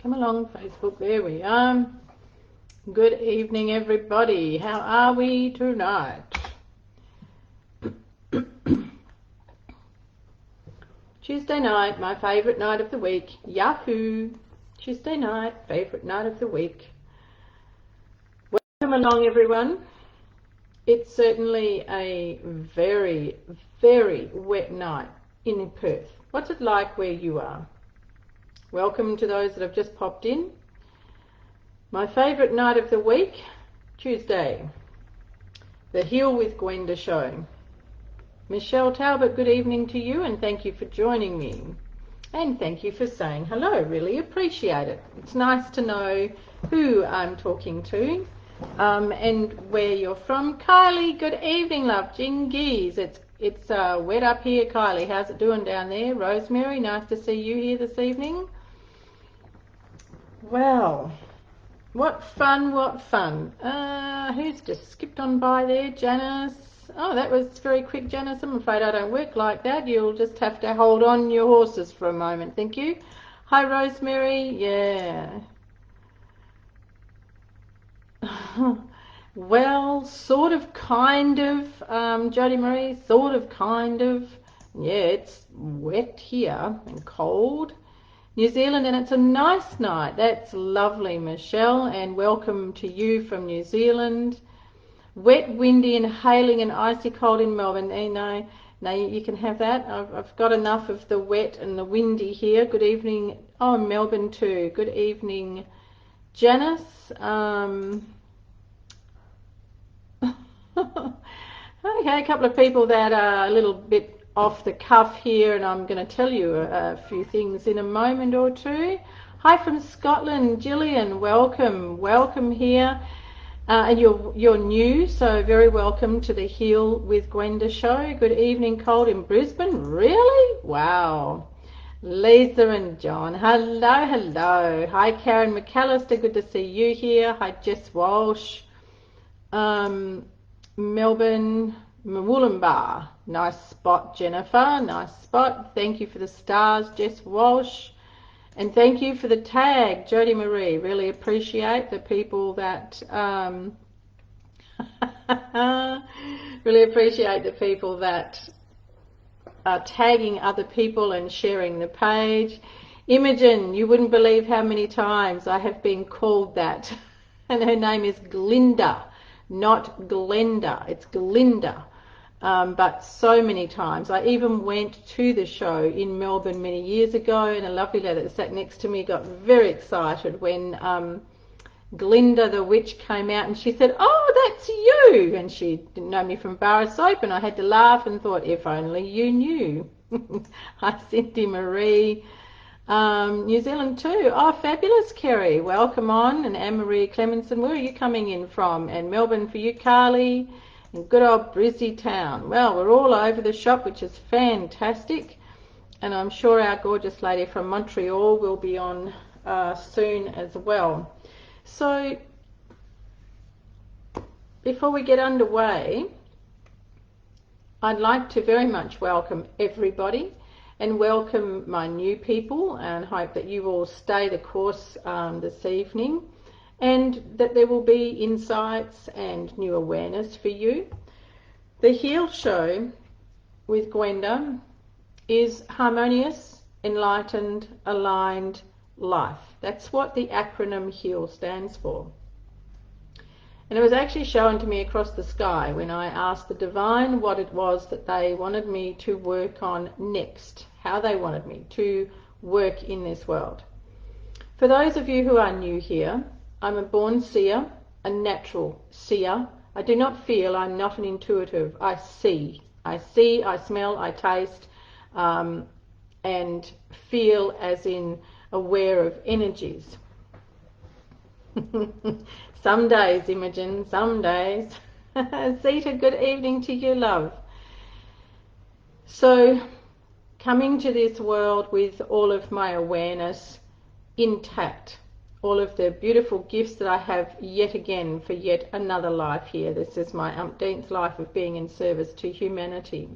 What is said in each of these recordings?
Come along, Facebook. There we are. Good evening, everybody. How are we tonight? Tuesday night, my favourite night of the week. Yahoo! Tuesday night, favourite night of the week. Welcome along, everyone. It's certainly a very, very wet night in Perth. What's it like where you are? Welcome to those that have just popped in. My favourite night of the week, Tuesday. The Heal with Gwenda show. Michelle Talbot, good evening to you, and thank you for joining me. And thank you for saying hello, really appreciate it. It's nice to know who I'm talking to and where you're from. Kylie, good evening, love. Jingies, it's wet up here, Kylie. How's it doing down there? Rosemary, nice to see you here this evening. Well, what fun, what fun. Who's just skipped on by there? Janice. Oh, that was very quick, Janice. I'm afraid I don't work like that. You'll just have to hold on your horses for a moment. Thank you. Hi, Rosemary. Yeah. Well, sort of, kind of, Jodie Marie, sort of, kind of. Yeah, it's wet here and cold. New Zealand, and it's a nice night. That's lovely, Michelle, and welcome to you from New Zealand. Wet, windy and hailing and icy cold in Melbourne. No, you can have that. I've got enough of the wet and the windy here. Good evening. Oh, Melbourne too. Good evening, Janice. Okay, a couple of people that are a little bit off the cuff here, and I'm going to tell you a few things in a moment or two. Hi from Scotland, Gillian. Welcome here. And you're new, so very welcome to the Heal with Gwenda show. Good evening, cold in Brisbane. Really? Wow. Lisa and John. Hello. Hi, Karen McAllister. Good to see you here. Hi, Jess Walsh. Melbourne, Wollumbar. Nice spot, Jennifer. Nice spot. Thank you for the stars, Jess Walsh. And thank you for the tag, Jodie Marie. Really appreciate the people that really appreciate the people that are tagging other people and sharing the page. Imogen, you wouldn't believe how many times I have been called that. And her name is Glinda, not Glenda. It's Glinda. But so many times. I even went to the show in Melbourne many years ago, and a lovely lady that sat next to me got very excited when Glinda the witch came out, and she said, "Oh, that's you!" And she didn't know me from bar of soap, and I had to laugh and thought, if only you knew. Hi, Cindy Marie. New Zealand too. Oh, fabulous, Kerry. Welcome on. And Anne-Marie Clemenson, where are you coming in from? And Melbourne for you, Carly. And good old Brizzy town. Well, we're all over the shop, which is fantastic. And I'm sure our gorgeous lady from Montreal will be on soon as well. So, before we get underway, I'd like to very much welcome everybody and welcome my new people, and hope that you will stay the course this evening, and that there will be insights and new awareness for you. The Heal Show with Gwenda is harmonious, enlightened, aligned life. That's what the acronym HEAL stands for. And it was actually shown to me across the sky when I asked the divine what it was that they wanted me to work on next, how they wanted me to work in this world. For those of you who are new here, I'm a born seer, a natural seer. I do not feel, I'm not an intuitive. I see, I smell, I taste, and feel, as in aware of energies. Some days, Imogen, some days. Zita, good evening to you, love. So, coming to this world with all of my awareness intact, all of the beautiful gifts that I have yet again for yet another life here. This is my umpteenth life of being in service to humanity.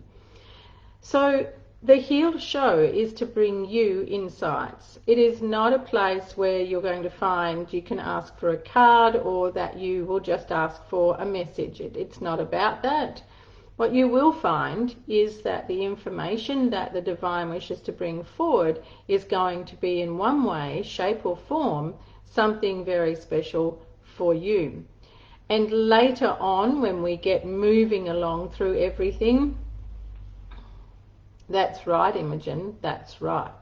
So the Healed Show is to bring you insights. It is not a place where you're going to find you can ask for a card or that you will just ask for a message. It's not about that. What you will find is that the information that the Divine wishes to bring forward is going to be in one way, shape or form, something very special for you. And later on, when we get moving along through everything, that's right, Imogen, that's right.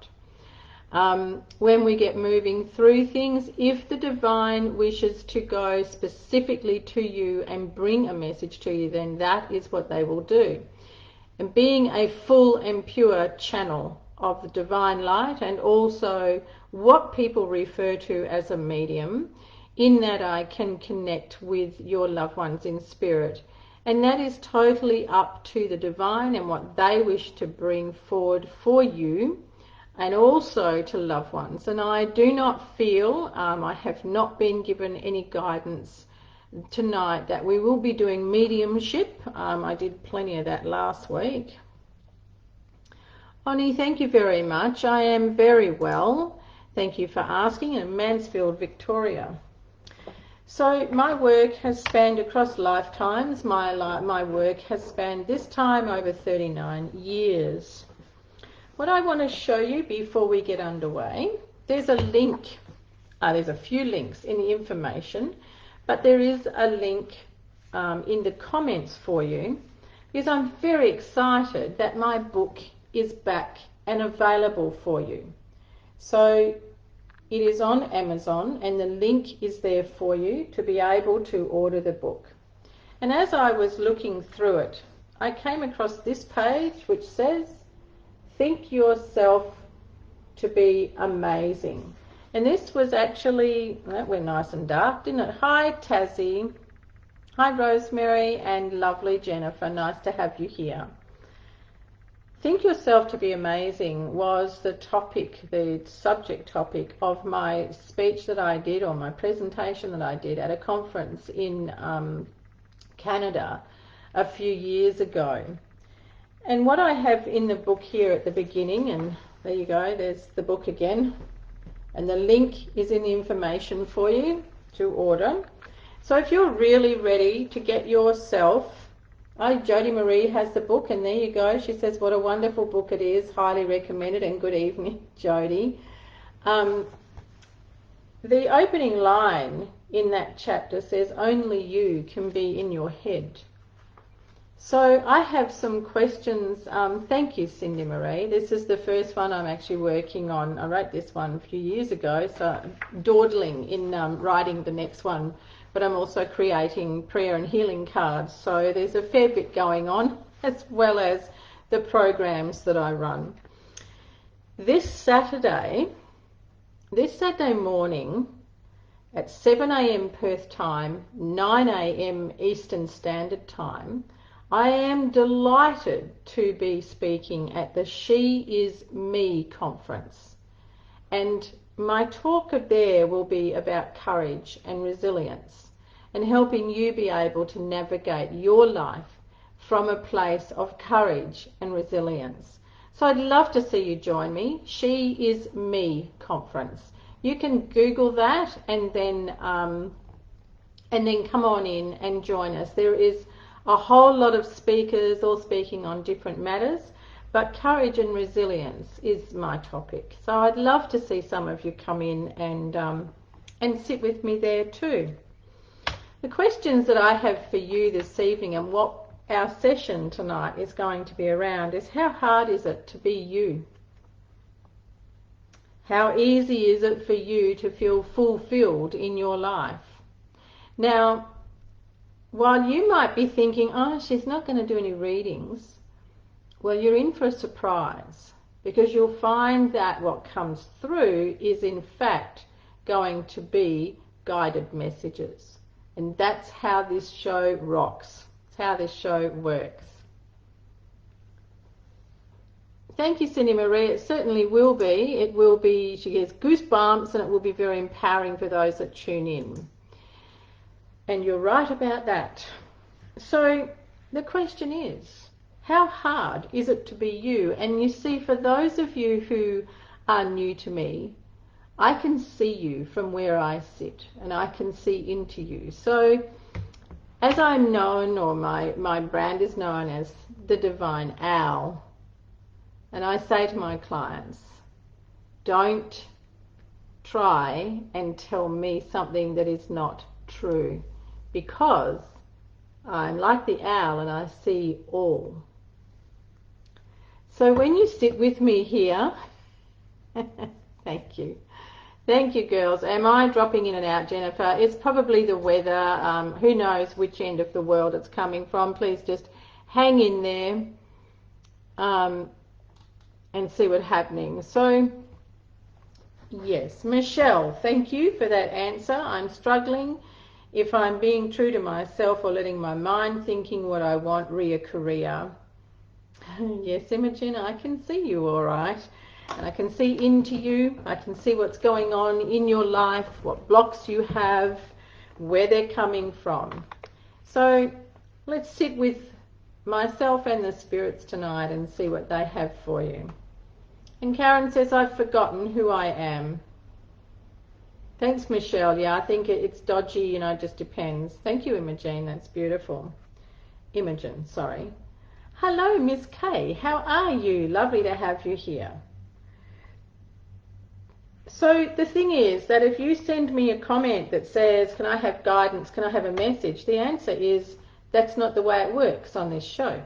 When we get moving through things, if the Divine wishes to go specifically to you and bring a message to you, then that is what they will do. And being a full and pure channel of the Divine Light, and also what people refer to as a medium, in that I can connect with your loved ones in spirit. And that is totally up to the Divine and what they wish to bring forward for you, and also to loved ones. And I do not feel, I have not been given any guidance tonight that we will be doing mediumship. I did plenty of that last week. Bonnie, thank you very much. I am very well. Thank you for asking. In Mansfield, Victoria. So my work has spanned across lifetimes. My work has spanned this time over 39 years. What I want to show you before we get underway, there's a link, there's a few links in the information, but there is a link in the comments for you, because I'm very excited that my book is back and available for you. So it is on Amazon and the link is there for you to be able to order the book. And as I was looking through it, I came across this page which says, think yourself to be amazing. And this was actually, that went nice and dark, didn't it? Hi Tassie, hi Rosemary and lovely Jennifer, nice to have you here. Think yourself to be amazing was the topic, the subject topic of my speech that I did, or my presentation that I did at a conference in Canada a few years ago. And what I have in the book here at the beginning, and there you go, there's the book again, and the link is in the information for you to order. So if you're really ready to get yourself, Jody Marie has the book, and there you go, she says what a wonderful book it is, highly recommended, and good evening Jody. The opening line in that chapter says only you can be in your head. So I have some questions. Thank you, Cindy Marie. This is the first one I'm actually working on. I wrote this one a few years ago, so dawdling in writing the next one. But I'm also creating prayer and healing cards. So there's a fair bit going on, as well as the programs that I run. This Saturday morning at 7 a.m. Perth time, 9 a.m. Eastern Standard Time, I am delighted to be speaking at the She Is Me conference. And my talk there will be about courage and resilience and helping you be able to navigate your life from a place of courage and resilience. So I'd love to see you join me. She Is Me conference. You can Google that and then come on in and join us. There is a whole lot of speakers all speaking on different matters, but courage and resilience is my topic. So I'd love to see some of you come in and sit with me there too. The questions that I have for you this evening and what our session tonight is going to be around is, how hard is it to be you? How easy is it for you to feel fulfilled in your life? Now, while you might be thinking, oh, she's not going to do any readings, well, you're in for a surprise, because you'll find that what comes through is in fact going to be guided messages. And that's how this show rocks. It's how this show works. Thank you, Cindy Marie. It certainly will be. It will be, she gets goosebumps, and it will be very empowering for those that tune in. And you're right about that. So the question is, How hard is it to be you? And you see, for those of you who are new to me, I can see you from where I sit, and I can see into you. So as I'm known, or my brand is known as the Divine Owl, and I say to my clients, don't try and tell me something that is not true, because I'm like the owl and I see all. So when you sit with me here, thank you. Thank you, girls. Am I dropping in and out, Jennifer? It's probably the weather. Who knows which end of the world it's coming from. Please just hang in there and see what's happening. So, yes, Michelle, thank you for that answer. I'm struggling if I'm being true to myself or letting my mind thinking what I want re-a-career. Yes, Imogen, I can see you all right. And I can see into you. I can see what's going on in your life, what blocks you have, where they're coming from. So let's sit with myself and the spirits tonight and see what they have for you. And Karen says, I've forgotten who I am. Thanks, Michelle. Yeah, I think it's dodgy, you know, it just depends. Thank you, Imogen. That's beautiful. Imogen, sorry. Hello, Miss Kay. How are you? Lovely to have you here. So the thing is that if you send me a comment that says, can I have guidance, can I have a message? The answer is, that's not the way it works on this show.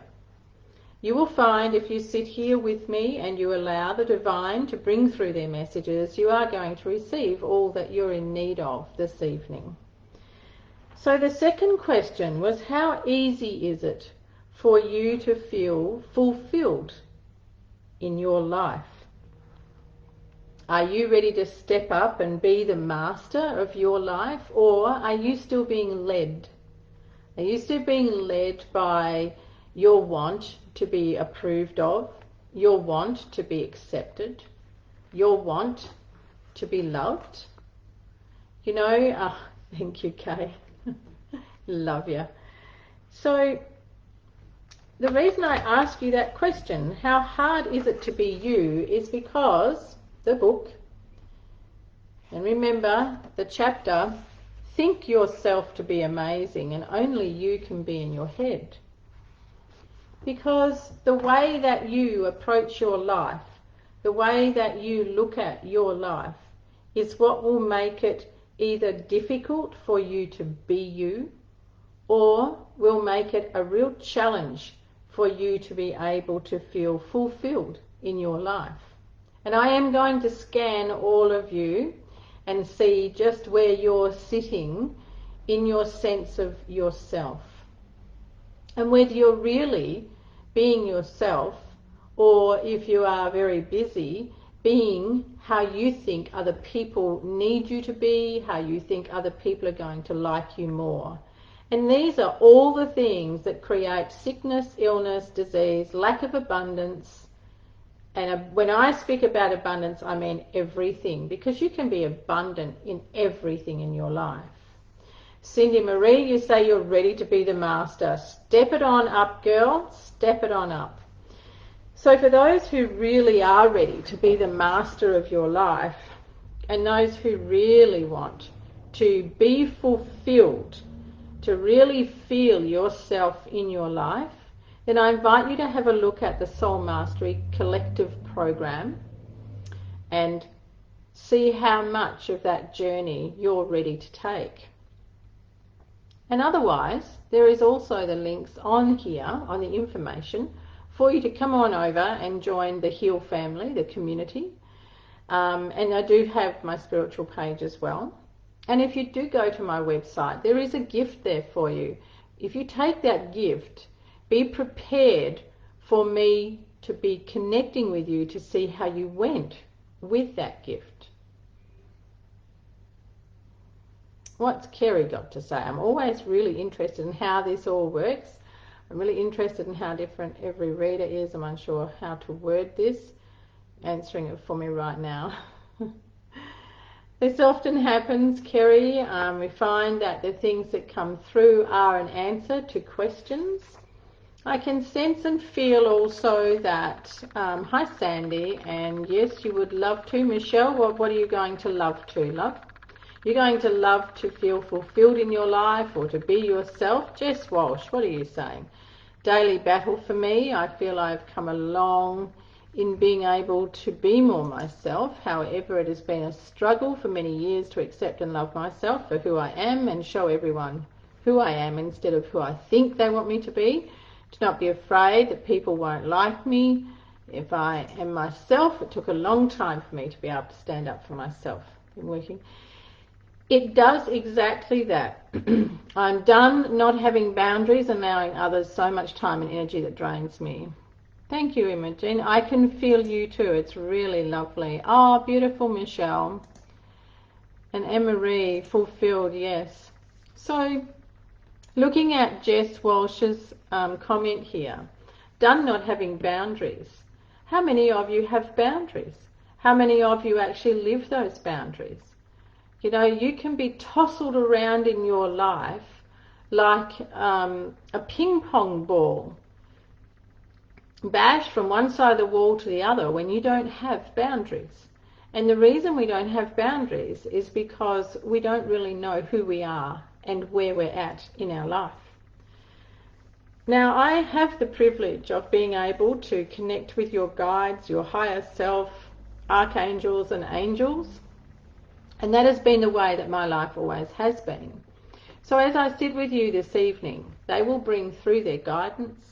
You will find if you sit here with me and you allow the divine to bring through their messages, you are going to receive all that you're in need of this evening. So the second question was, how easy is it for you to feel fulfilled in your life? Are you ready to step up and be the master of your life, or are you still being led? Are you still being led by your want to be approved of, your want to be accepted, your want to be loved? You know, thank you, Kay. Love you. So the reason I ask you that question, how hard is it to be you, is because the book, and remember the chapter, think yourself to be amazing, and only you can be in your head. Because the way that you approach your life, the way that you look at your life, is what will make it either difficult for you to be you, or will make it a real challenge for you to be able to feel fulfilled in your life. And I am going to scan all of you and see just where you're sitting in your sense of yourself, and whether you're really being yourself, or if you are very busy being how you think other people need you to be, how you think other people are going to like you more. And these are all the things that create sickness, illness, disease, lack of abundance. And when I speak about abundance, I mean everything, because you can be abundant in everything in your life. Cindy Marie, you say you're ready to be the master. Step it on up, girl. Step it on up. So for those who really are ready to be the master of your life, and those who really want to be fulfilled, to really feel yourself in your life, then I invite you to have a look at the Soul Mastery Collective program and see how much of that journey you're ready to take. And otherwise, there is also the links on here, on the information, for you to come on over and join the Heal family, the community. And I do have my spiritual page as well. And if you do go to my website, there is a gift there for you. If you take that gift, be prepared for me to be connecting with you to see how you went with that gift. What's Kerry got to say? I'm always really interested in how this all works. I'm really interested in how different every reader is. I'm unsure how to word this. Answering it for me right now. This often happens, Kerry. We find that the things that come through are an answer to questions. I can sense and feel also that, hi Sandy, and yes, you would love to. Michelle, what are you going to love to, love? You're going to love to feel fulfilled in your life or to be yourself? Jess Walsh, what are you saying? Daily battle for me. I feel I've come along in being able to be more myself. However, it has been a struggle for many years to accept and love myself for who I am and show everyone who I am instead of who I think they want me to be. To not be afraid that people won't like me if I am myself. It took a long time for me to be able to stand up for myself. Been working. It does exactly that. I'm done not having boundaries, allowing others so much time and energy that drains me. Thank you, Imogen. I can feel you too. It's really lovely. Oh, beautiful, Michelle. And Anne-Marie, fulfilled, yes. So, looking at Jess Walsh's comment here, done not having boundaries. How many of you have boundaries? How many of you actually live those boundaries? You know, you can be tousled around in your life like a ping pong ball, bashed from one side of the wall to the other when you don't have boundaries. And the reason we don't have boundaries is because we don't really know who we are and where we're at in our life. Now, I have the privilege of being able to connect with your guides, your higher self, archangels and angels. And that has been the way that my life always has been. So as I sit with you this evening, they will bring through their guidance.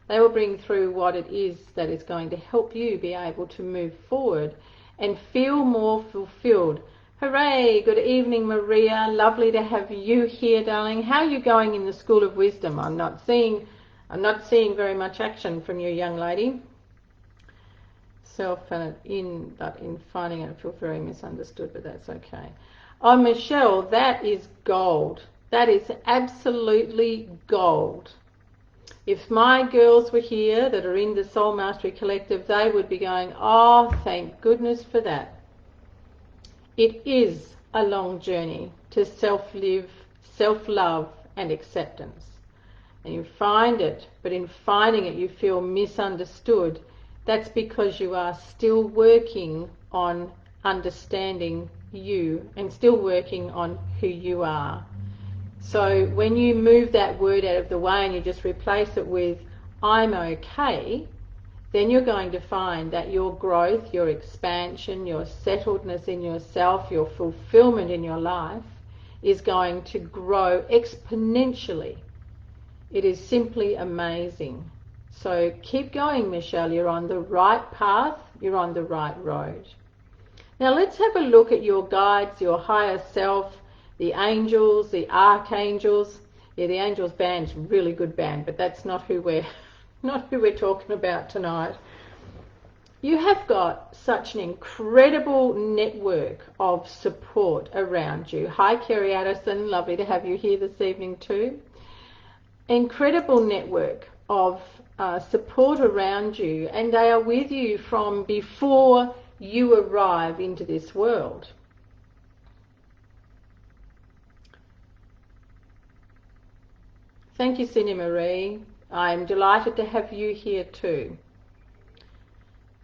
They will bring through what it is that is going to help you be able to move forward and feel more fulfilled. Hooray! Good evening, Maria. Lovely to have you here, darling. How are you going in the School of Wisdom? I'm not seeing very much action from you, young lady. Self and in, but in finding it, I feel very misunderstood, but that's okay. Oh, Michelle, that is gold. That is absolutely gold. If my girls were here that are in the Soul Mastery Collective, they would be going, oh, thank goodness for that. It is a long journey to self-live, self-love and acceptance. And you find it, but in finding it you feel misunderstood. That's because you are still working on understanding you and still working on who you are. So when you move that word out of the way and you just replace it with I'm okay, then you're going to find that your growth, your expansion, your settledness in yourself, your fulfillment in your life is going to grow exponentially. It is simply amazing. So keep going, Michelle. You're on the right path. You're on the right road. Now let's have a look at your guides, your higher self, the angels, the archangels. Yeah, the angels band's a really good band, but that's not who we're talking about tonight. You have got such an incredible network of support around you. Hi, Kerry Addison. Lovely to have you here this evening too. Incredible network of support around you, and they are with you from before you arrive into this world. Thank you, Cindy Marie. I'm delighted to have you here too.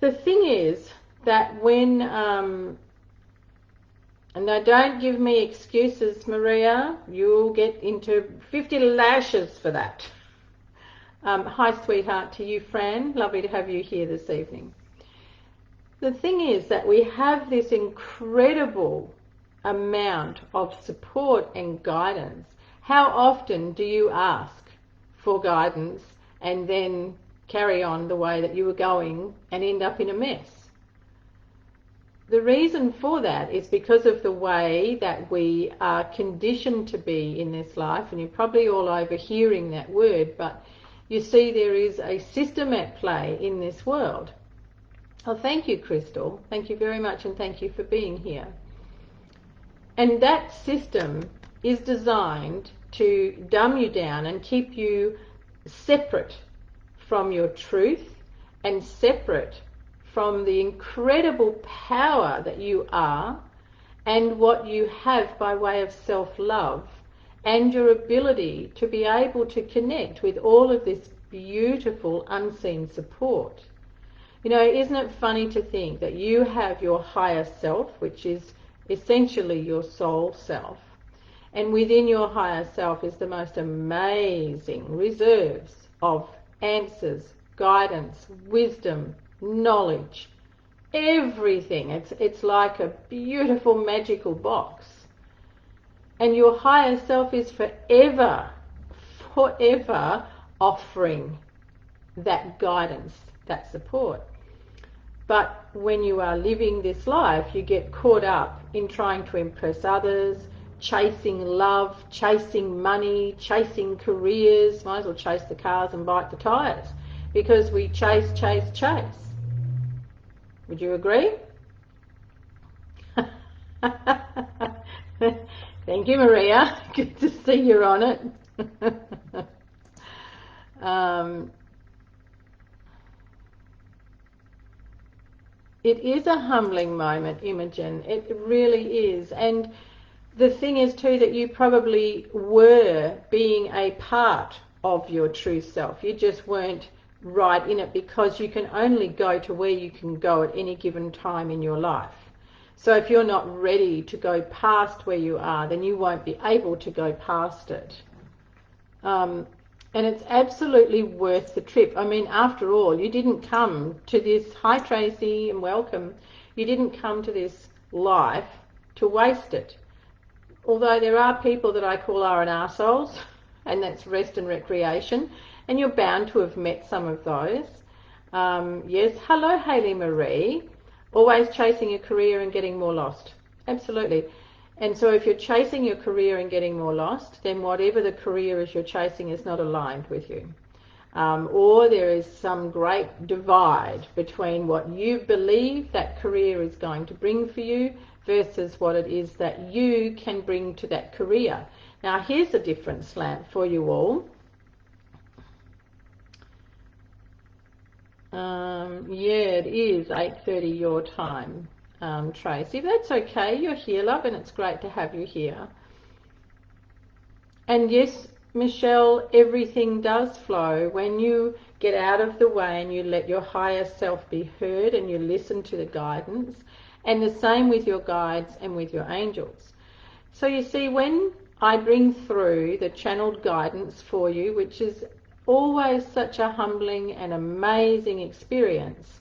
The thing is that when, and now don't give me excuses, Maria, you'll get into 50 lashes for that. Hi, sweetheart, to you, Fran. Lovely to have you here this evening. The thing is that we have this incredible amount of support and guidance. How often do you ask for guidance and then carry on the way that you were going and end up in a mess? The reason for that is because of the way that we are conditioned to be in this life, and you're probably all overhearing that word, but you see there is a system at play in this world. Oh, thank you, Crystal. Thank you very much, and thank you for being here. And that system is designed to dumb you down and keep you separate from your truth and separate from the incredible power that you are and what you have by way of self-love and your ability to be able to connect with all of this beautiful unseen support. You know, isn't it funny to think that you have your higher self, which is essentially your soul self, and within your higher self is the most amazing reserves of answers, guidance, wisdom, knowledge, everything. It's like a beautiful magical box. And your higher self is forever offering that guidance, that support. But when you are living this life, you get caught up in trying to impress others, chasing love, chasing money, chasing careers. Might as well chase the cars and bite the tyres, because we chase. Would you agree? Thank you, Maria. Good to see you're on it. It is a humbling moment, Imogen. It really is. And the thing is too that you probably were being a part of your true self. You just weren't right in it, because you can only go to where you can go at any given time in your life. So if you're not ready to go past where you are, then you won't be able to go past it. And it's absolutely worth the trip. I mean, after all, you didn't come to this, hi Tracy and welcome, you didn't come to this life to waste it. Although there are people that I call R&R and that's rest and recreation, and you're bound to have met some of those. Yes, hello Hayley Marie. Always chasing a career and getting more lost. Absolutely. And so if you're chasing your career and getting more lost, then whatever the career is you're chasing is not aligned with you. Or there is some great divide between what you believe that career is going to bring for you versus what it is that you can bring to that career. Now here's a different slant for you all. Yeah, it is 8:30 your time, Tracy. That's okay. You're here, love, and it's great to have you here. And yes, Michelle, everything does flow when you get out of the way and you let your higher self be heard and you listen to the guidance. And the same with your guides and with your angels. So you see, when I bring through the channeled guidance for you, which is always such a humbling and amazing experience,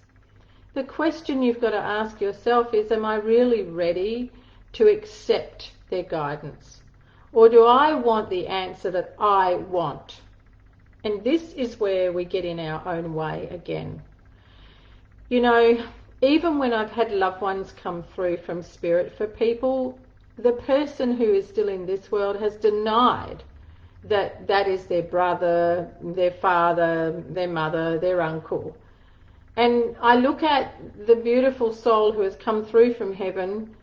the question you've got to ask yourself is, am I really ready to accept their guidance? Or do I want the answer that I want? And this is where we get in our own way again. You know, even when I've had loved ones come through from spirit for people, the person who is still in this world has denied that that is their brother, their father, their mother, their uncle. And I look at the beautiful soul who has come through from heaven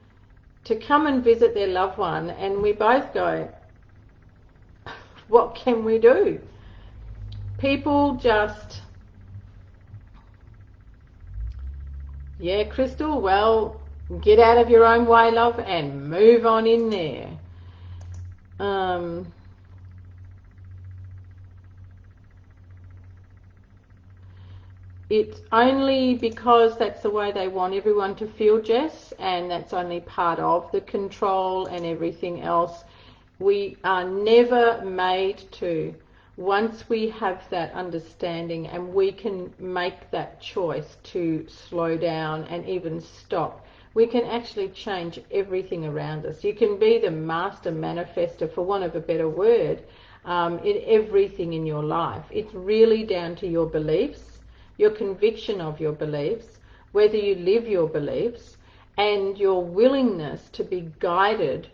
to come and visit their loved one, and we both go, what can we do? People just, yeah, Crystal, well, get out of your own way, love, and move on in there. It's only because that's the way they want everyone to feel, Jess, and that's only part of the control and everything else. We are never made to. Once we have that understanding and we can make that choice to slow down and even stop, we can actually change everything around us. You can be the master manifester, for want of a better word, in everything in your life. It's really down to your beliefs, your conviction of your beliefs, whether you live your beliefs, and your willingness to be guided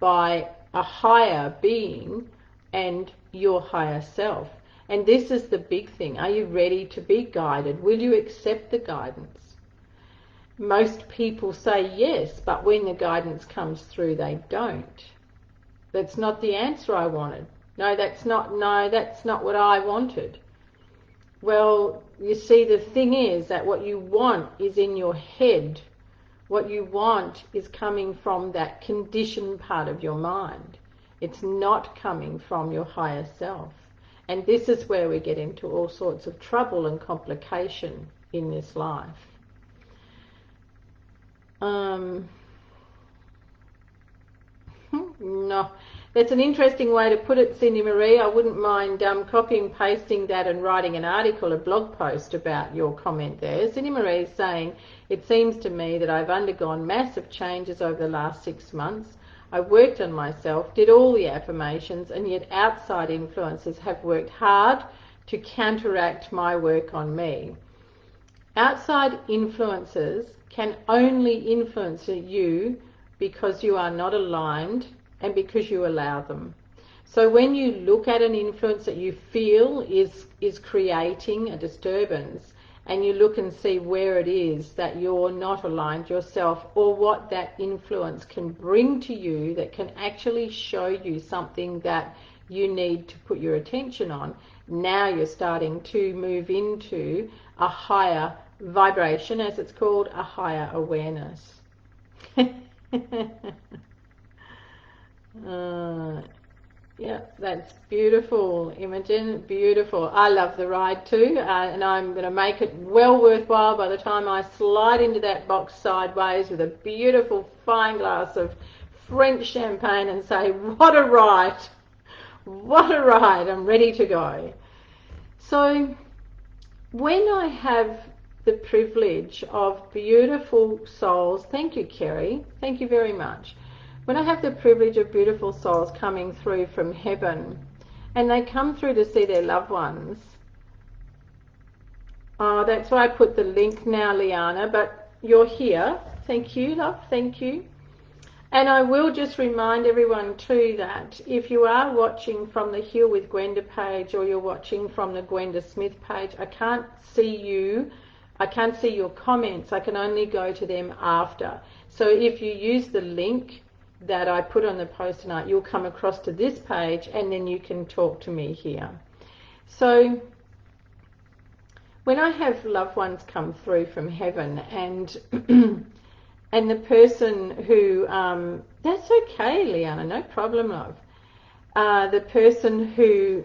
by a higher being and your higher self. And this is the big thing. Are you ready to be guided? Will you accept the guidance? Most people say yes, but when the guidance comes through, they don't. That's not the answer I wanted. No, that's not what I wanted. Well, you see, the thing is that what you want is in your head. What you want is coming from that conditioned part of your mind. It's not coming from your higher self. And this is where we get into all sorts of trouble and complication in this life. No, that's an interesting way to put it, Cindy Marie. I wouldn't mind copying and pasting that and writing an article, a blog post about your comment there. Cindy Marie is saying, it seems to me that I've undergone massive changes over the last 6 months. I worked on myself, did all the affirmations, and yet outside influences have worked hard to counteract my work on me. Outside influences can only influence you because you are not aligned and because you allow them. So when you look at an influence that you feel is creating a disturbance, and you look and see where it is that you're not aligned yourself, or what that influence can bring to you that can actually show you something that you need to put your attention on, now you're starting to move into a higher vibration, as it's called, a higher awareness. Yeah, that's beautiful, Imogen, beautiful. I love the ride too, and I'm going to make it well worthwhile by the time I slide into that box sideways with a beautiful fine glass of French champagne and say, what a ride, what a ride, I'm ready to go. So when I have the privilege of beautiful souls, thank you, Kerry, thank you very much. When I have the privilege of beautiful souls coming through from heaven, and they come through to see their loved ones, that's why I put the link now, Liana, but you're here. Thank you, love, thank you. And I will just remind everyone too that if you are watching from the Heal with Gwenda page, or you're watching from the Gwenda Smith page, I can't see you. I can't see your comments. I can only go to them after. So if you use the link that I put on the post tonight, you'll come across to this page, and then you can talk to me here. So when I have loved ones come through from heaven, and and the person who that's okay, Liana, no problem, love. The person who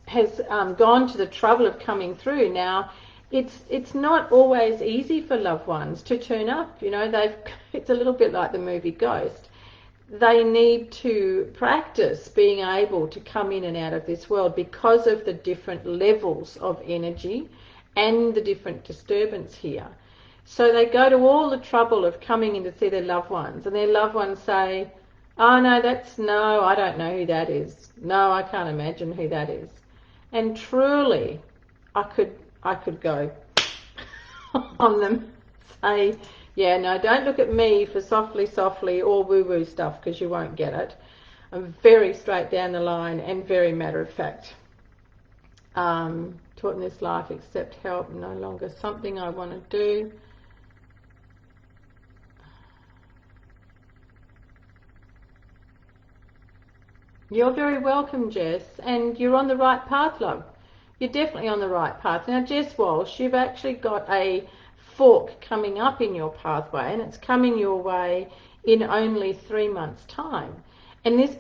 has gone to the trouble of coming through, now it's not always easy for loved ones to turn up. You know, it's a little bit like the movie Ghost. They need to practice being able to come in and out of this world because of the different levels of energy and the different disturbance here. So they go to all the trouble of coming in to see their loved ones, and their loved ones say, oh no, I don't know who that is. No, I can't imagine who that is. And truly, I could go on them, say, yeah, no, don't look at me for softly or woo-woo stuff, because you won't get it. I'm very straight down the line and very matter of fact. Taught in this life, accept help, no longer something I want to do. You're very welcome, Jess, and you're on the right path, love. You're definitely on the right path. Now, Jess Walsh, you've actually got a fork coming up in your pathway, and it's coming your way in only 3 months' time. And this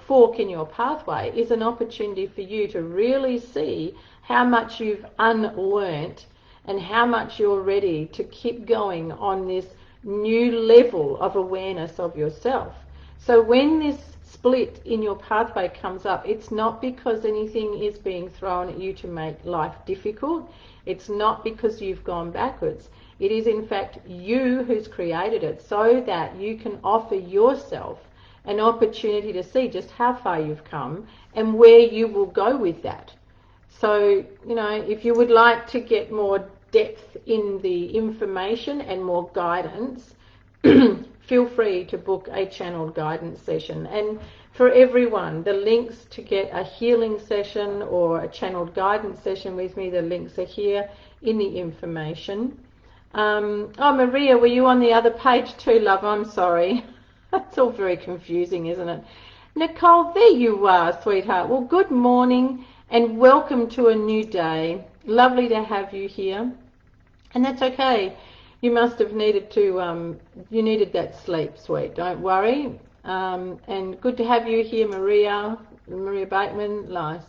fork in your pathway is an opportunity for you to really see how much you've unlearnt and how much you're ready to keep going on this new level of awareness of yourself. So when this split in your pathway comes up, it's not because anything is being thrown at you to make life difficult. It's not because you've gone backwards. It is in fact you who's created it, so that you can offer yourself an opportunity to see just how far you've come and where you will go with that. So, you know, if you would like to get more depth in the information and more guidance, feel free to book a channeled guidance session. And for everyone, the links to get a healing session or a channeled guidance session with me, the links are here in the information. Oh, Maria, were you on the other page too, love? I'm sorry. That's all very confusing, isn't it? Nicole, there you are, sweetheart. Well, good morning and welcome to a new day. Lovely to have you here. And that's okay. You must have needed to, you needed that sleep, sweet. Don't worry. And good to have you here, Maria Bateman. Nice.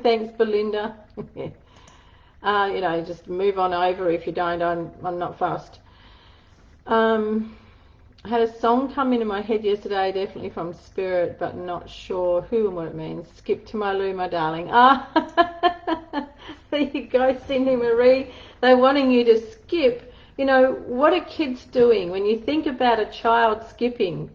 Thanks, Belinda. You know, just move on over if you don't. I'm not fussed. I had a song come into my head yesterday, definitely from Spirit, but not sure who and what it means. Skip to my loo, my darling. There you go, Cindy Marie. They're wanting you to skip. You know, what are kids doing? When you think about a child skipping,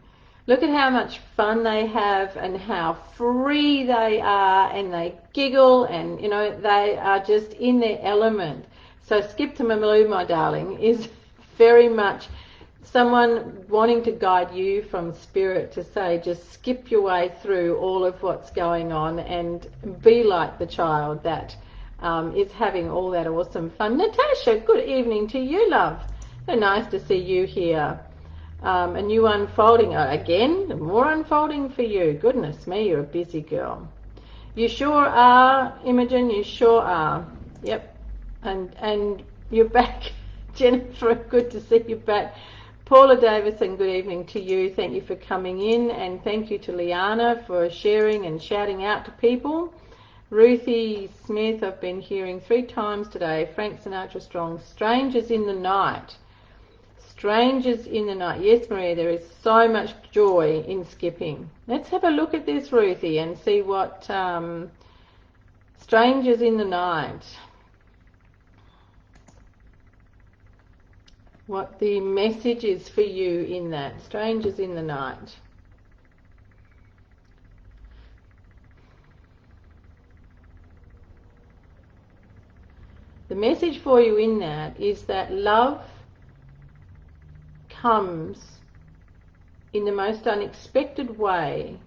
look at how much fun they have and how free they are, and they giggle, and, you know, they are just in their element. So skip to my loo, my darling, is very much someone wanting to guide you from Spirit to say, just skip your way through all of what's going on and be like the child that is having all that awesome fun. Natasha, good evening to you, love. So nice to see you here. A new unfolding. Again, more unfolding for you. Goodness me, you're a busy girl. You sure are, Imogen, you sure are. Yep. And you're back. Jennifer, good to see you back. Paula Davison, good evening to you. Thank you for coming in, and thank you to Liana for sharing and shouting out to people. Ruthie Smith, I've been hearing 3 times today. Frank Sinatra Strong, Strangers in the Night. Strangers in the Night. Yes, Maria, there is so much joy in skipping. Let's have a look at this, Ruthie, and see what Strangers in the Night, what the message is for you in that. Strangers in the Night. The message for you in that is that love comes in the most unexpected way,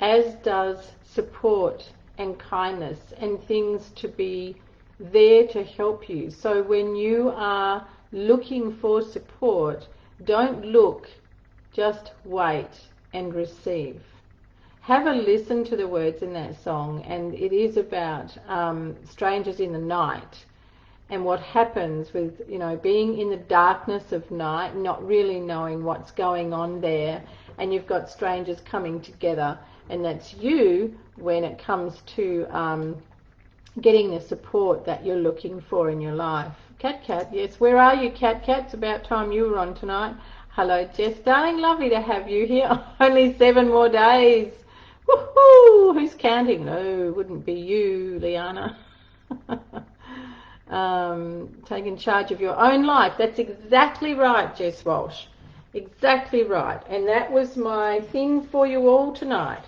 as does support and kindness and things to be there to help you. So when you are looking for support, don't look, just wait and receive. Have a listen to the words in that song, and it is about strangers in the night, and what happens with, you know, being in the darkness of night, not really knowing what's going on there, and you've got strangers coming together, and that's you when it comes to getting the support that you're looking for in your life. Cat, yes, where are you, Cat? It's about time you were on tonight. Hello, Jess, darling, lovely to have you here. Only 7 more days. Woohoo! Who's counting? No, wouldn't be you, Liana. Taking charge of your own life. That's exactly right, Jess Walsh. Exactly right. And that was my thing for you all tonight.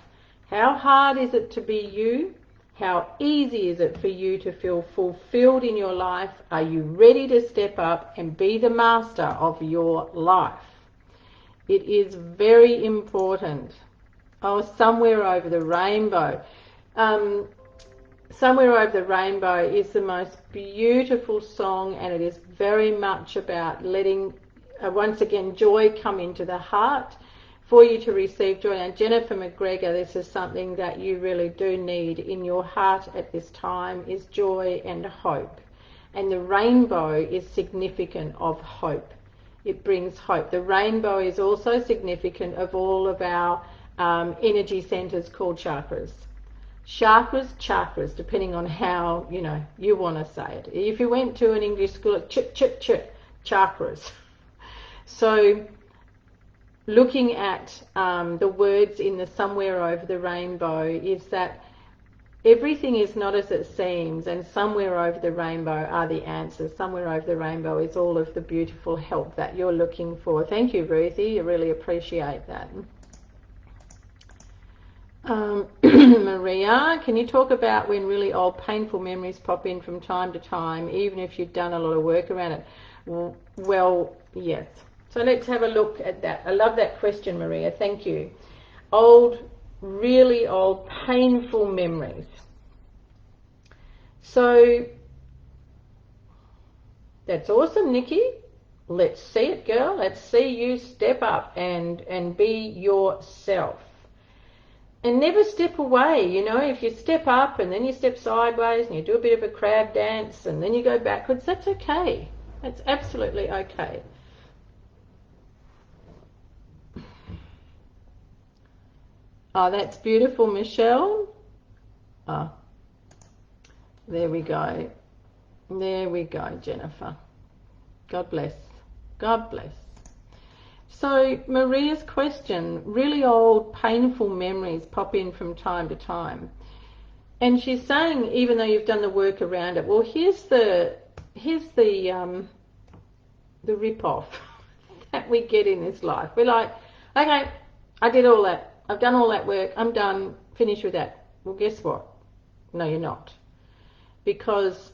How hard is it to be you? How easy is it for you to feel fulfilled in your life? Are you ready to step up and be the master of your life? It is very important. Oh, Somewhere Over the Rainbow. Somewhere Over the Rainbow is the most beautiful song, and it is very much about letting, once again, joy come into the heart for you to receive joy. And Jennifer McGregor, this is something that you really do need in your heart at this time, is joy and hope. And the rainbow is significant of hope. It brings hope. The rainbow is also significant of all of our energy centers called chakras. Chakras, depending on how, you know, you want to say it. If you went to an English school, chakras. So looking at the words in the Somewhere Over the Rainbow is that everything is not as it seems, and somewhere over the rainbow are the answers. Somewhere over the rainbow is all of the beautiful help that you're looking for. Thank you, Ruthie. I really appreciate that. Maria, can you talk about when really old painful memories pop in from time to time, even if you've done a lot of work around it? Well, yes. So let's have a look at that. I love that question, Maria. Thank you. Really old, painful memories. So that's awesome, Nikki. Let's see it, girl. Let's see you step up and be yourself. And never step away. You know, if you step up and then you step sideways and you do a bit of a crab dance and then you go backwards, that's okay. That's absolutely okay. Oh, that's beautiful, Michelle. Oh, there we go. There we go, Jennifer. God bless. God bless. So Maria's question, really old painful memories pop in from time to time. And she's saying, even though you've done the work around it, well, here's the rip-off that we get in this life. We're like, okay, I did all that. I've done all that work. I'm done. Finish with that. Well, guess what? No, you're not. Because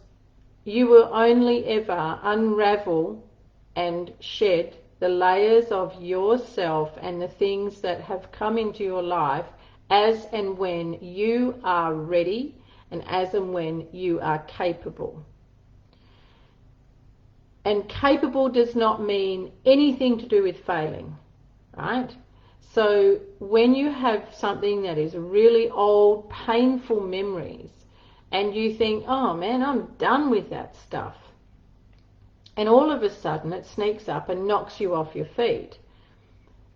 you will only ever unravel and shed the layers of yourself and the things that have come into your life as and when you are ready and as and when you are capable. And capable does not mean anything to do with failing, right? So when you have something that is really old, painful memories, and you think, oh man, I'm done with that stuff, and all of a sudden it sneaks up and knocks you off your feet,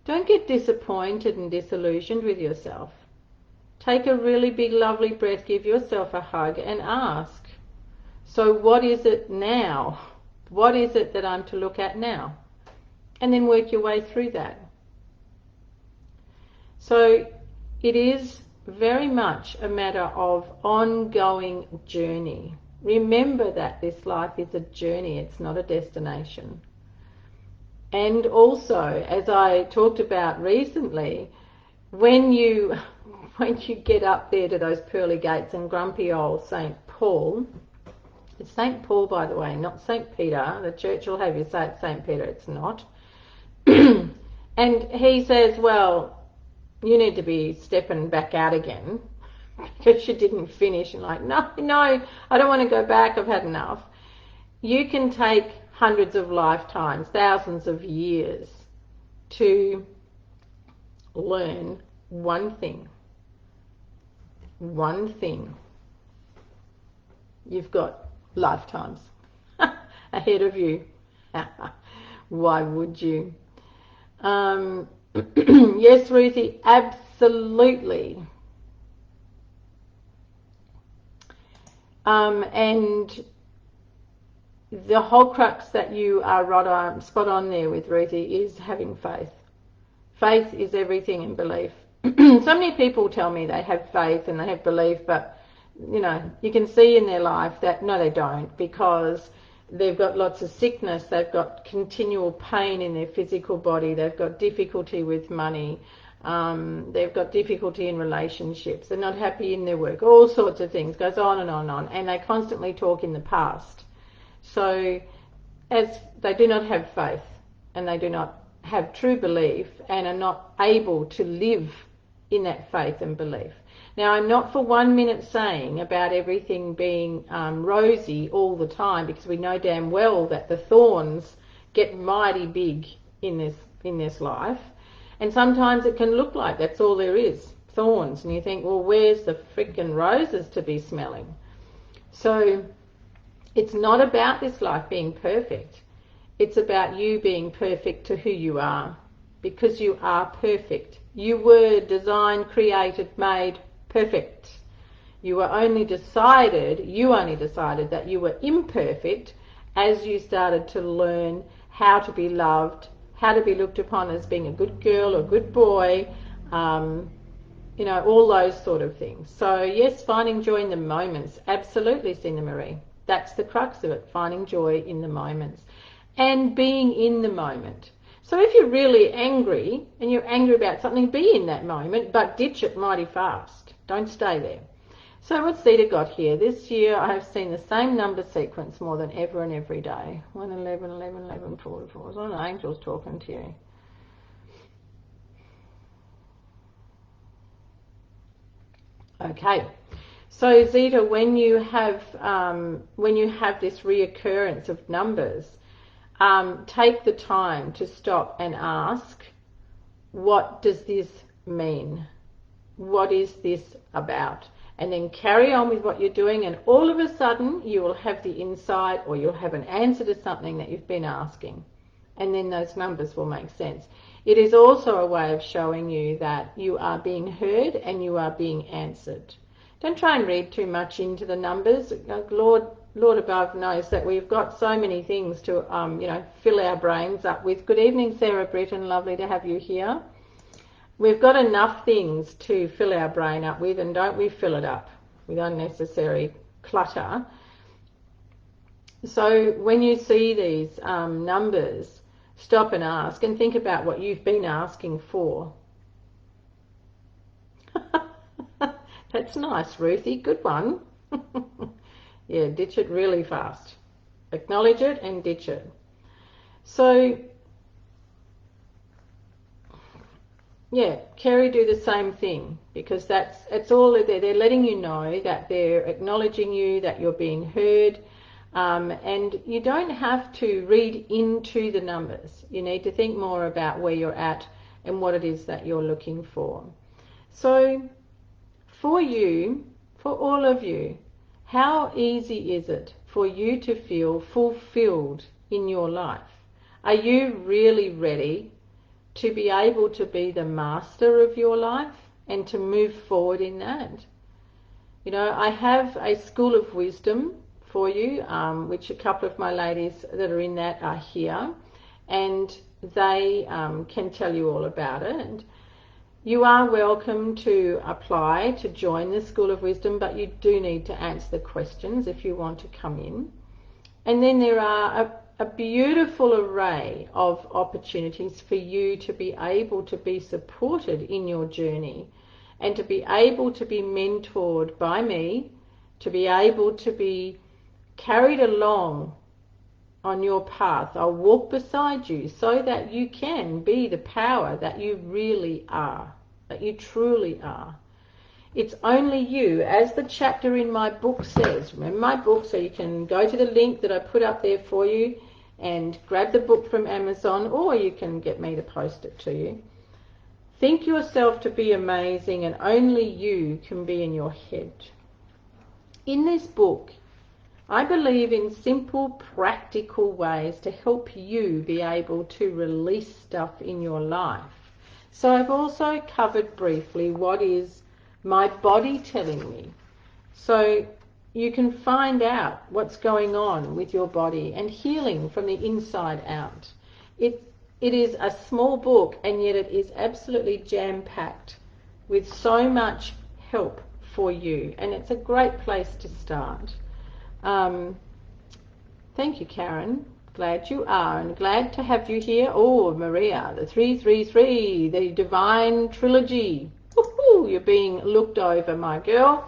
don't get disappointed and disillusioned with yourself. Take a really big, lovely breath, give yourself a hug and ask, so what is it now? What is it that I'm to look at now? And then work your way through that. So it is very much a matter of ongoing journey. Remember that this life is a journey, it's not a destination. And also, as I talked about recently, when you get up there to those pearly gates and grumpy old St. Paul, it's St. Paul, by the way, not St. Peter. The church will have you say it's St. Peter, it's not. And he says, well, you need to be stepping back out again because you didn't finish. And like, no, I don't want to go back, I've had enough. You can take hundreds of lifetimes, thousands of years to learn one thing. One thing. You've got lifetimes ahead of you. Why would you? Yes, Ruthie, absolutely. And the whole crux that you are spot on there with, Ruthie, is having faith. Faith is everything in belief. So many people tell me they have faith and they have belief, but you know, you can see in their life that no, they don't, because they've got lots of sickness, they've got continual pain in their physical body, they've got difficulty with money, they've got difficulty in relationships, they're not happy in their work, all sorts of things, goes on and on and on, and they constantly talk in the past. So as they do not have faith and they do not have true belief and are not able to live in that faith and belief. Now, I'm not for 1 minute saying about everything being rosy all the time, because we know damn well that the thorns get mighty big in this life, and sometimes it can look like that's all there is, thorns, and you think, well, where's the frickin' roses to be smelling? So it's not about this life being perfect. It's about you being perfect to who you are, because you are perfect. You were designed, created, made perfect. You only decided that you were imperfect as you started to learn how to be loved, how to be looked upon as being a good girl or good boy, you know, all those sort of things. So yes, finding joy in the moments, absolutely, Cinda Marie. That's the crux of it, finding joy in the moments and being in the moment. So if you're really angry and you're angry about something, be in that moment, but ditch it mighty fast. Don't stay there. So what's Zeta got here? This year I have seen the same number sequence more than ever and every day. 1, 11, 11, 11, 44. It's one of the angels talking to you. Okay. So Zeta, when you have this reoccurrence of numbers, take the time to stop and ask, what does this mean? What is this about? And then carry on with what you're doing, and all of a sudden you will have the insight, or you'll have an answer to something that you've been asking, and then those numbers will make sense. It is also a way of showing you that you are being heard and you are being answered. Don't try and read too much into the numbers. Lord above knows that we've got so many things to fill our brains up with. Good evening, Sarah Britton. Lovely to have you here. We've got enough things to fill our brain up with, and don't we fill it up with unnecessary clutter. So when you see these numbers, stop and ask and think about what you've been asking for. That's nice, Ruthie. Good one. Yeah, ditch it really fast. Acknowledge it and ditch it. So, yeah, Kerry, do the same thing, because it's all they're letting you know that they're acknowledging you, that you're being heard, and you don't have to read into the numbers. You need to think more about where you're at and what it is that you're looking for. So, for you, for all of you, how easy is it for you to feel fulfilled in your life? Are you really ready to be able to be the master of your life and to move forward in that? You know, I have a school of wisdom for you, which a couple of my ladies that are in that are here, and they can tell you all about it. And you are welcome to apply to join the School of Wisdom, but you do need to answer the questions if you want to come in. And then there are a beautiful array of opportunities for you to be able to be supported in your journey and to be able to be mentored by me, to be able to be carried along on your path. I'll walk beside you so that you can be the power that you really are, that you truly are. It's only you, as the chapter in my book says. Remember my book, so you can go to the link that I put up there for you and grab the book from Amazon, or you can get me to post it to you. Think yourself to be amazing, and only you can be in your head. In this book, I believe in simple, practical ways to help you be able to release stuff in your life. So I've also covered briefly what is my body telling me. So you can find out what's going on with your body and healing from the inside out. It is a small book, and yet it is absolutely jam-packed with so much help for you, and it's a great place to start. Thank you, Karen. Glad you are, and glad to have you here. Oh, Maria, the 333, the Divine Trilogy. Woohoo, you're being looked over, my girl,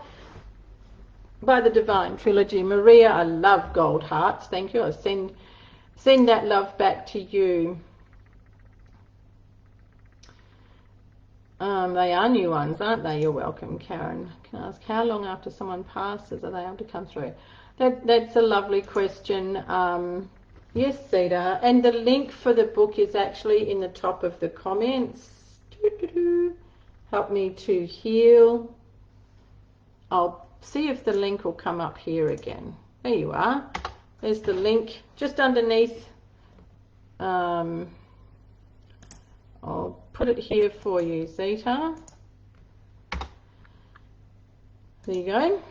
by the Divine Trilogy. Maria, I love gold hearts. Thank you. I'll send that love back to you. They are new ones, aren't they? You're welcome, Karen. Can I ask, how long after someone passes are they able to come through? That's a lovely question. Yes, Cedar. And the link for the book is actually in the top of the comments. Help me to heal. I'll see if the link will come up here again. There you are. There's the link just underneath. I'll put it here for you, Zeta. There you go.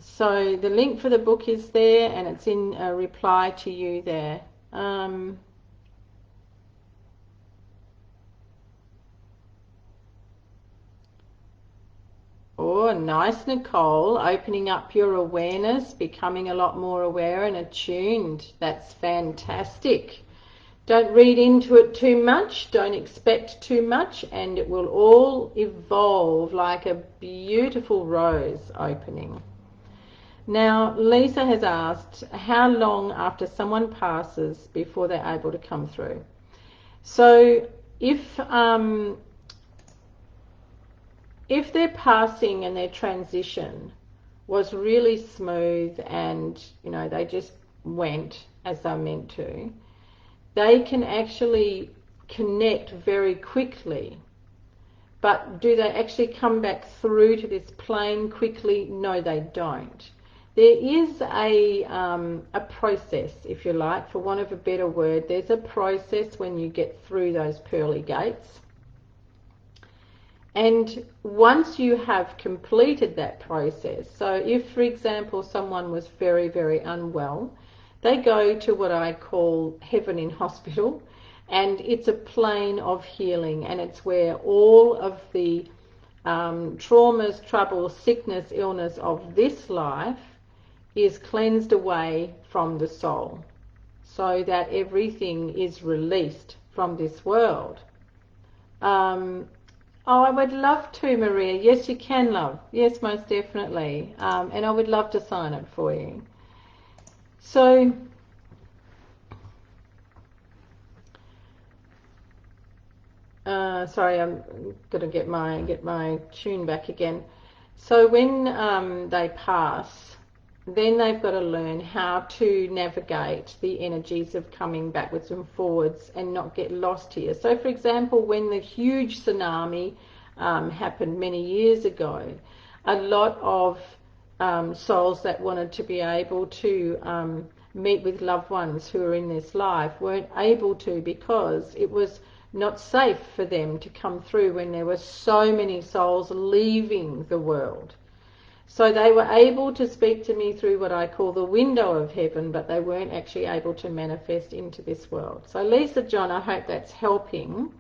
So the link for the book is there, and it's in a reply to you there. Oh, nice, Nicole. Opening up your awareness, becoming a lot more aware and attuned. That's fantastic. Don't read into it too much. Don't expect too much, and it will all evolve like a beautiful rose opening. Now, Lisa has asked, how long after someone passes before they're able to come through? So if their passing and their transition was really smooth and, you know, they just went as they're meant to, they can actually connect very quickly. But do they actually come back through to this plane quickly? No, they don't. there is a process, if you like, for want of a better word. There's a process when you get through those pearly gates. And once you have completed that process, so if, for example, someone was very, very unwell, they go to what I call heaven in hospital, and it's a plane of healing, and it's where all of the traumas, troubles, sickness, illness of this life is cleansed away from the soul, so that everything is released from this world. Oh, I would love to, Maria. Yes, you can, love. Yes, most definitely. And I would love to sign it for you. So, sorry, I'm going to get my tune back again. So when they pass, then they've got to learn how to navigate the energies of coming backwards and forwards and not get lost here. So, for example, when the huge tsunami happened many years ago, a lot of souls that wanted to be able to meet with loved ones who are in this life weren't able to, because it was not safe for them to come through when there were so many souls leaving the world. So they were able to speak to me through what I call the window of heaven, but they weren't actually able to manifest into this world. So Lisa, John, I hope that's helping.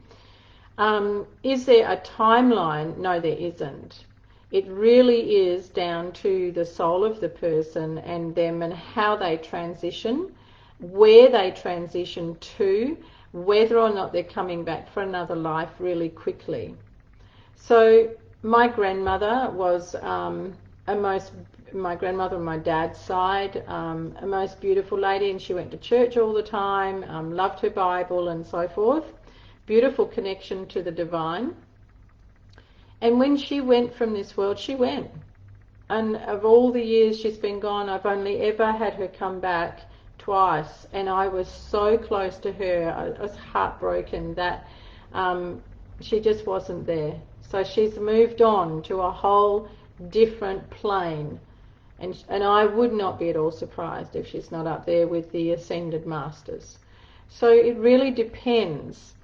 Is there a timeline? No, there isn't. It really is down to the soul of the person and them and how they transition, where they transition to, whether or not they're coming back for another life really quickly. So my grandmother was my grandmother on my dad's side, a most beautiful lady, and she went to church all the time, loved her Bible and so forth. Beautiful connection to the divine. And when she went from this world, she went. And of all the years she's been gone, I've only ever had her come back twice, and I was so close to her. I was heartbroken that she just wasn't there. So she's moved on to a whole different plane, and I would not be at all surprised if she's not up there with the ascended masters. So it really depends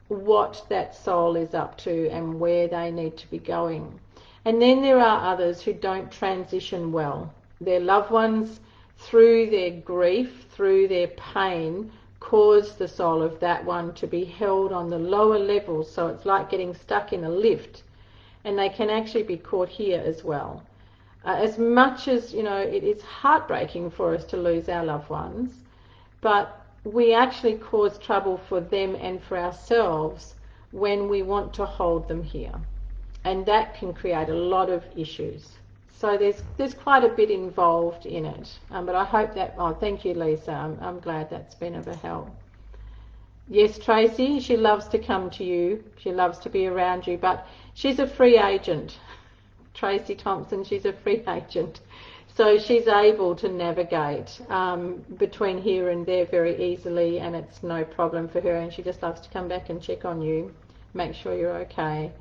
what that soul is up to and where they need to be going. And then there are others who don't transition well. Their loved ones, through their grief, through their pain, cause the soul of that one to be held on the lower levels. So it's like getting stuck in a lift, and they can actually be caught here as well. As much as, you know, it is heartbreaking for us to lose our loved ones, but we actually cause trouble for them and for ourselves when we want to hold them here, and that can create a lot of issues. So there's quite a bit involved in it, but I hope that, oh, thank you, Lisa, I'm glad that's been of a help. Yes, Tracy, she loves to come to you, she loves to be around you, but she's a free agent. Tracy Thompson, she's a free agent. So she's able to navigate between here and there very easily, and it's no problem for her, and she just loves to come back and check on you, make sure you're okay.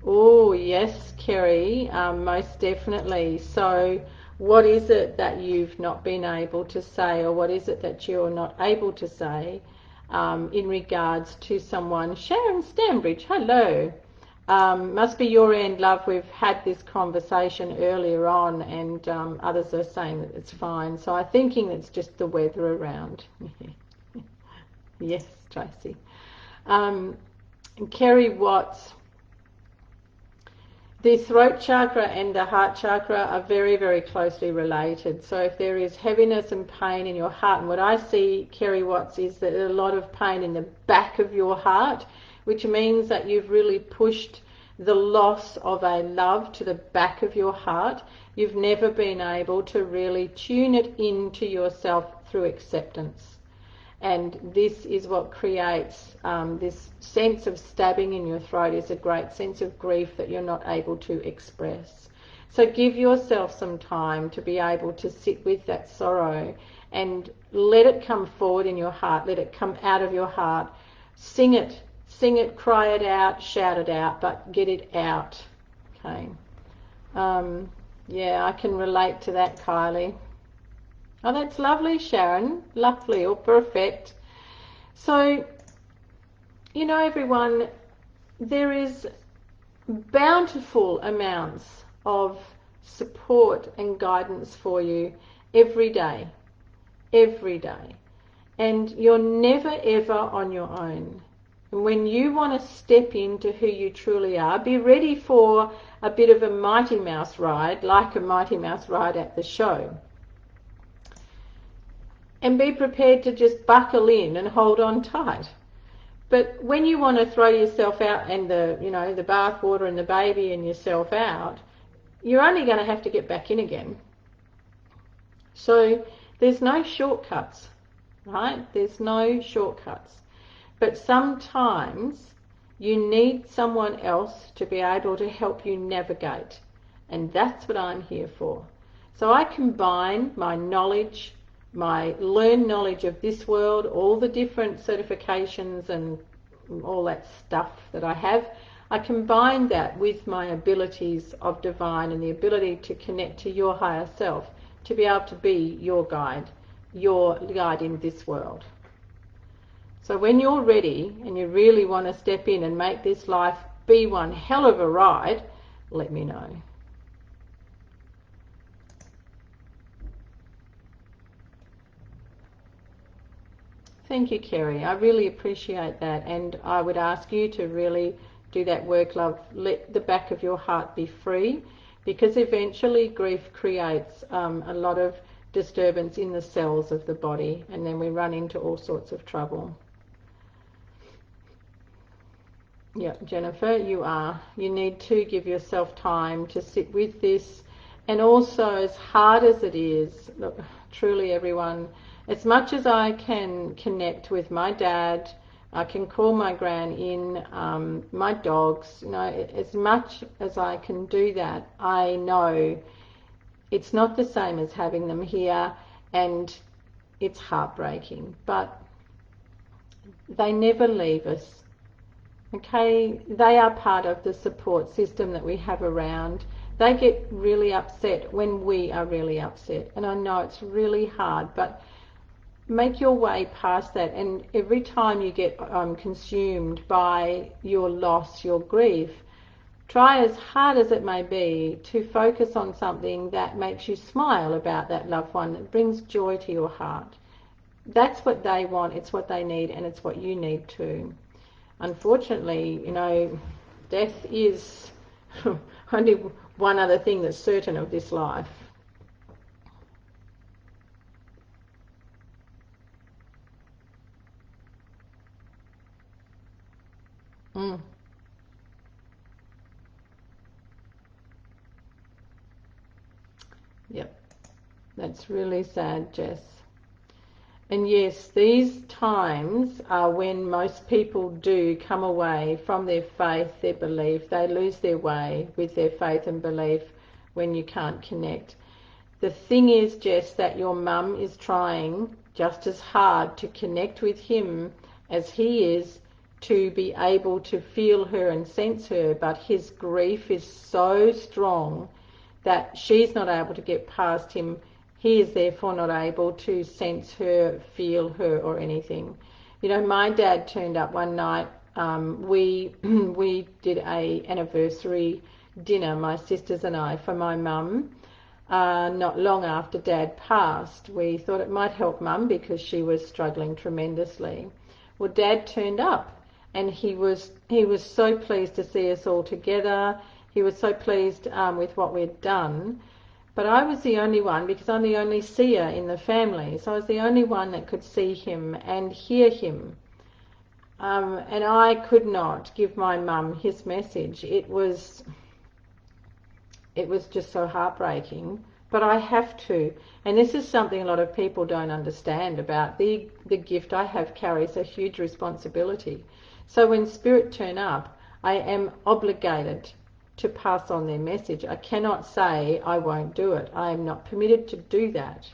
Oh, yes, Kerry, most definitely. So what is it that you've not been able to say, or what is it that you're not able to say in regards to someone? Sharon Stambridge, hello. Must be your end, love. We've had this conversation earlier on, and others are saying that it's fine. So I'm thinking it's just the weather around. Yes, Tracy. Kerry Watts. The throat chakra and the heart chakra are very, very closely related. So if there is heaviness and pain in your heart, and what I see, Kerry Watts, is that there's a lot of pain in the back of your heart, which means that you've really pushed the loss of a love to the back of your heart. You've never been able to really tune it into yourself through acceptance. And this is what creates this sense of stabbing in your throat, is a great sense of grief that you're not able to express. So give yourself some time to be able to sit with that sorrow and let it come forward in your heart, let it come out of your heart. Sing it, cry it out, shout it out, but get it out. Okay. Yeah, I can relate to that, Kylie. Oh, that's lovely, Sharon. Lovely or perfect. So, you know, everyone, there is bountiful amounts of support and guidance for you every day. Every day. And you're never ever on your own. And when you want to step into who you truly are, be ready for a bit of a Mighty Mouse ride, like a Mighty Mouse ride at the show. And be prepared to just buckle in and hold on tight. But when you want to throw yourself out and the bath water and the baby and yourself out, you're only going to have to get back in again. So there's no shortcuts, right? There's no shortcuts. But sometimes you need someone else to be able to help you navigate. And that's what I'm here for. So I combine my knowledge, my learned knowledge of this world, all the different certifications and all that stuff that I have. I combine that with my abilities of divine and the ability to connect to your higher self, to be able to be your guide in this world. So when you're ready and you really want to step in and make this life be one hell of a ride, let me know. Thank you, Kerry. I really appreciate that, and I would ask you to really do that work, love. Let the back of your heart be free, because eventually grief creates a lot of disturbance in the cells of the body, and then we run into all sorts of trouble. Yeah, Jennifer, you need to give yourself time to sit with this. And also, as hard as it is, look, truly everyone, as much as I can connect with my dad, I can call my gran in, my dogs, as much as I can do that, I know it's not the same as having them here, and it's heartbreaking, but they never leave us. Okay, they are part of the support system that we have around. They get really upset when we are really upset, and I know it's really hard, but make your way past that. And every time you get consumed by your loss, your grief, try as hard as it may be to focus on something that makes you smile about that loved one, that brings joy to your heart. That's what they want, it's what they need, and it's what you need too. Unfortunately, death is only one other thing that's certain of this life. Yep, that's really sad, Jess. And yes, these times are when most people do come away from their faith, their belief. They lose their way with their faith and belief when you can't connect. The thing is, Jess, that your mum is trying just as hard to connect with him as he is to be able to feel her and sense her, but his grief is so strong that she's not able to get past him. He is therefore not able to sense her, feel her, or anything. My dad turned up one night. We did a anniversary dinner, my sisters and I, for my mum. Not long after Dad passed, we thought it might help Mum because she was struggling tremendously. Well, Dad turned up, and he was so pleased to see us all together. He was so pleased with what we'd done. But I was the only one, because I'm the only seer in the family, so I was the only one that could see him and hear him. And I could not give my mum his message. It was just so heartbreaking. But I have to. And this is something a lot of people don't understand about. The gift I have carries a huge responsibility. So when spirit turn up, I am obligated to pass on their message. I cannot say I won't do it. I am not permitted to do that.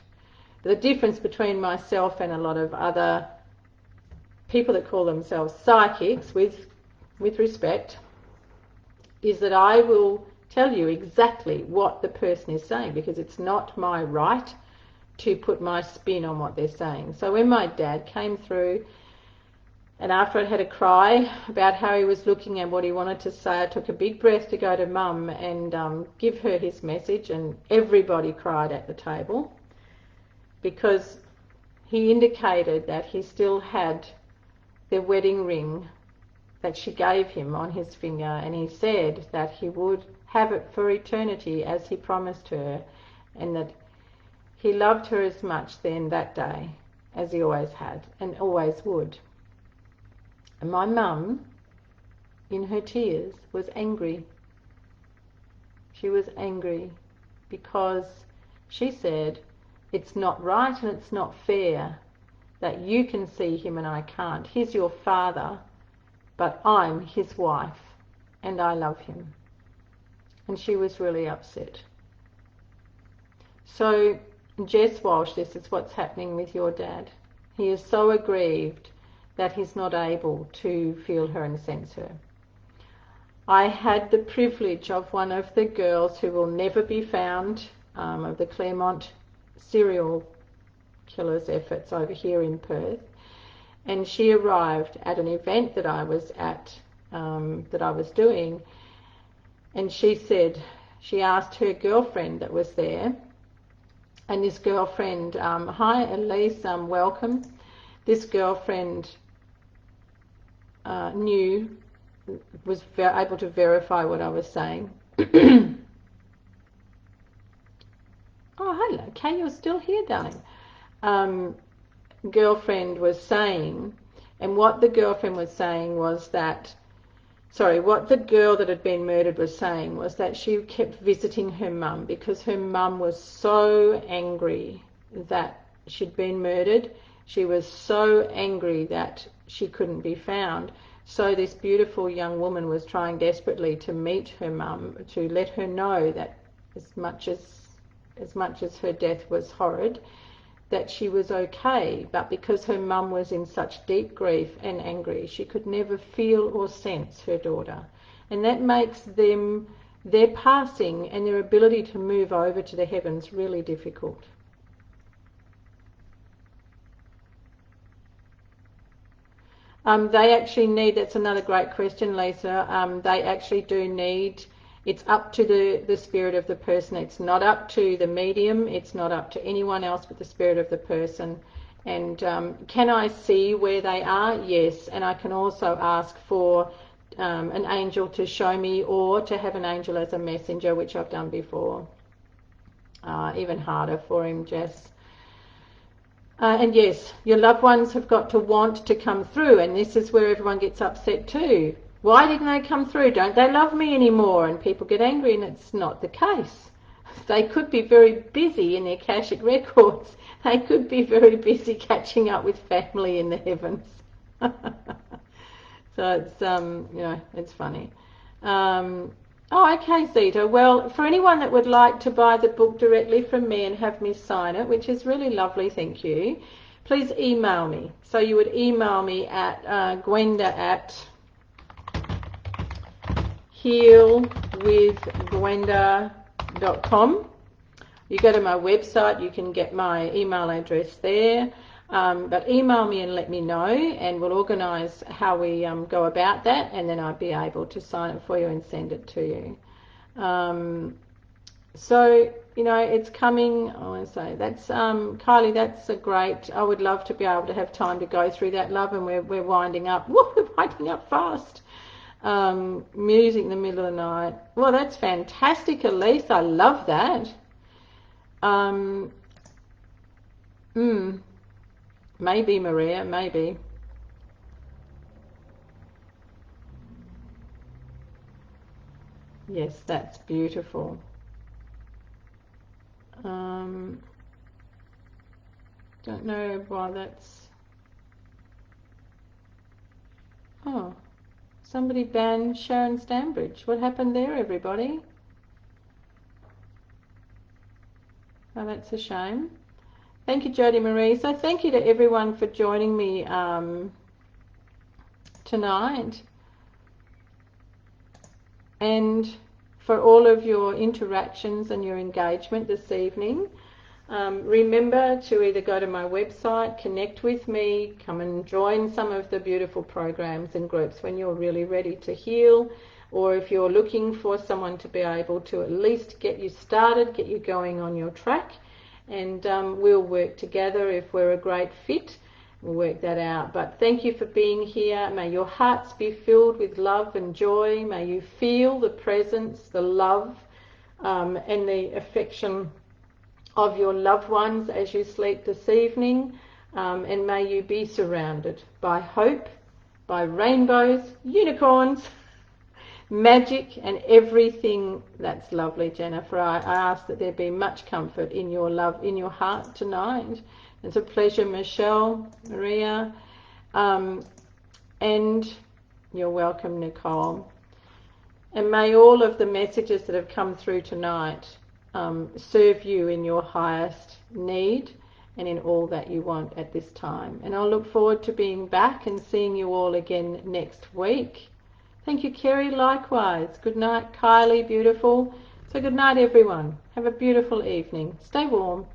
The difference between myself and a lot of other people that call themselves psychics, with respect, is that I will tell you exactly what the person is saying, because it's not my right to put my spin on what they're saying. So when my dad came through, and after I'd had a cry about how he was looking and what he wanted to say, I took a big breath to go to Mum and give her his message, and everybody cried at the table, because he indicated that he still had the wedding ring that she gave him on his finger, and he said that he would have it for eternity as he promised her, and that he loved her as much then that day as he always had and always would. And my mum, in her tears, was angry. She was angry because she said, it's not right and it's not fair that you can see him and I can't. He's your father, but I'm his wife and I love him. And she was really upset. So, Jess Walsh, this is what's happening with your dad. He is so aggrieved that he's not able to feel her and sense her. I had the privilege of one of the girls who will never be found, of the Claremont serial killers efforts over here in Perth, and she arrived at an event that I was at, that I was doing, and she said, she asked her girlfriend that was there, and this girlfriend, hi Elise, welcome. This girlfriend was able to verify what I was saying. Oh, hello, Kay, you're still here, darling. Girlfriend was saying, and what the girlfriend was saying was that, what the girl that had been murdered was saying was that she kept visiting her mum because her mum was so angry that she'd been murdered. She was so angry that she couldn't be found. So this beautiful young woman was trying desperately to meet her mum, to let her know that as much as her death was horrid, that she was okay, but because her mum was in such deep grief and angry, she could never feel or sense her daughter. And that makes their passing and their ability to move over to the heavens really difficult. They actually need, that's another great question, Lisa, they actually do need, it's up to the spirit of the person. It's not up to the medium, it's not up to anyone else but the spirit of the person. And can I see where they are? Yes, and I can also ask for an angel to show me, or to have an angel as a messenger, which I've done before. Even harder for him, Jess. And yes, your loved ones have got to want to come through, and this is where everyone gets upset too. Why didn't they come through? Don't they love me anymore? And people get angry, and it's not the case. They could be very busy in their Akashic records. They could be very busy catching up with family in the heavens. So it's, it's funny. Oh, okay, Zita. Well, for anyone that would like to buy the book directly from me and have me sign it, which is really lovely, thank you, please email me. So you would email me at Gwenda at healwithgwenda.com. You go to my website, you can get my email address there. But email me and let me know, and we'll organise how we go about that, and then I'll be able to sign it for you and send it to you. So, it's coming. I want to say that's Kylie, that's a great, I would love to be able to have time to go through that, love, and we're winding up. Woo, we're winding up fast. Music in the middle of the night. Well, that's fantastic, Elise. I love that. Maybe, Maria, maybe. Yes, that's beautiful. Don't know why that's... Oh, somebody banned Sharon Stanbridge. What happened there, everybody? Oh, that's a shame. Thank you, Jodie Marie. So thank you to everyone for joining me tonight, and for all of your interactions and your engagement this evening. Remember to either go to my website, connect with me, come and join some of the beautiful programs and groups when you're really ready to heal, or if you're looking for someone to be able to at least get you started, get you going on your track, and we'll work together. If we're a great fit, we'll work that out. But thank you for being here. May your hearts be filled with love and joy. May you feel the presence, the love, and the affection of your loved ones as you sleep this evening, and may you be surrounded by hope, by rainbows, unicorns, magic, and everything that's lovely. Jennifer, I ask that there be much comfort in your love, in your heart tonight. It's a pleasure, Michelle, Maria, and you're welcome, Nicole. And may all of the messages that have come through tonight serve you in your highest need and in all that you want at this time. And I'll look forward to being back and seeing you all again next week. Thank you, Kerry. Likewise. Good night, Kylie, beautiful. So good night, everyone. Have a beautiful evening. Stay warm.